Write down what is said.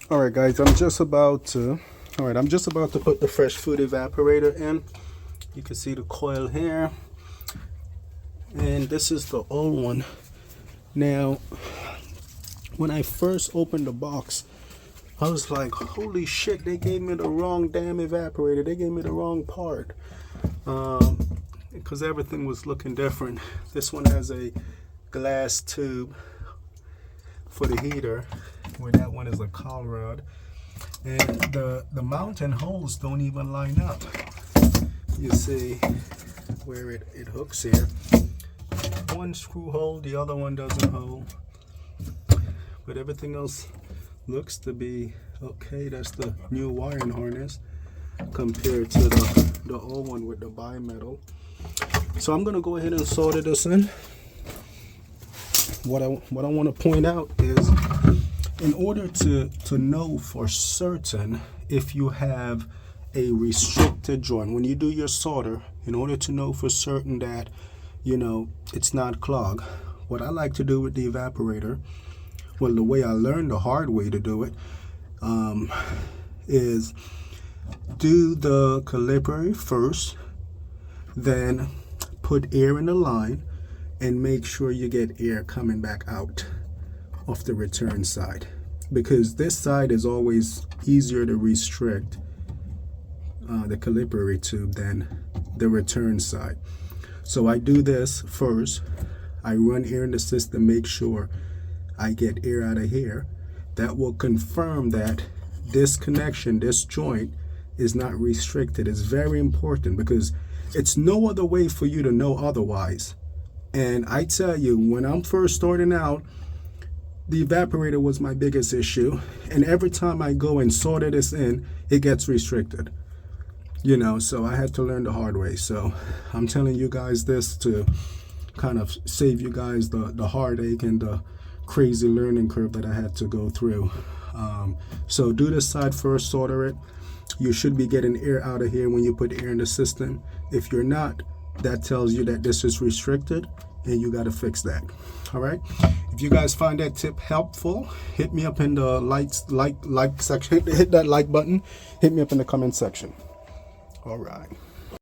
All right, guys, I'm just about to put the fresh food evaporator in. You can see the coil here, and this is the old one. Now, when I first opened the box, I was like, holy shit, they gave me the wrong damn evaporator. They gave me the wrong part. Because everything was looking different. This one has a glass tube for the heater, where that one is a cowl rod. And the mountain holes don't even line up. You see where it hooks here. One screw hole, the other one doesn't hold. But everything else looks to be okay. That's the new wiring harness compared to the old one with the bimetal. So I'm gonna go ahead and solder this in. What I want to point out is, in order to know for certain if you have a restricted joint, when you do your solder, in order to know for certain that, you know, it's not clogged, what I like to do with the evaporator, well, the way I learned the hard way to do it, is do the caliper first, then put air in the line, and make sure you get air coming back out of the return side, because this side is always easier to restrict the caliper tube than the return side. So I do this first. I run air in the system, make sure I get air out of here. That will confirm that this connection, this joint, is not restricted. It's very important, because it's no other way for you to know otherwise. And I tell you, when I'm first starting out, the evaporator was my biggest issue. And every time I go and solder this in, it gets restricted. You know, so I had to learn the hard way. So I'm telling you guys this to kind of save you guys the heartache and the crazy learning curve that I had to go through. So do this side first, solder it. You should be getting air out of here when you put air in the system. If you're not, that tells you that this is restricted, and you got to fix that. All right, if you guys find that tip helpful, hit me up in the like section. Hit that like button. Hit me up in the comment section. All right.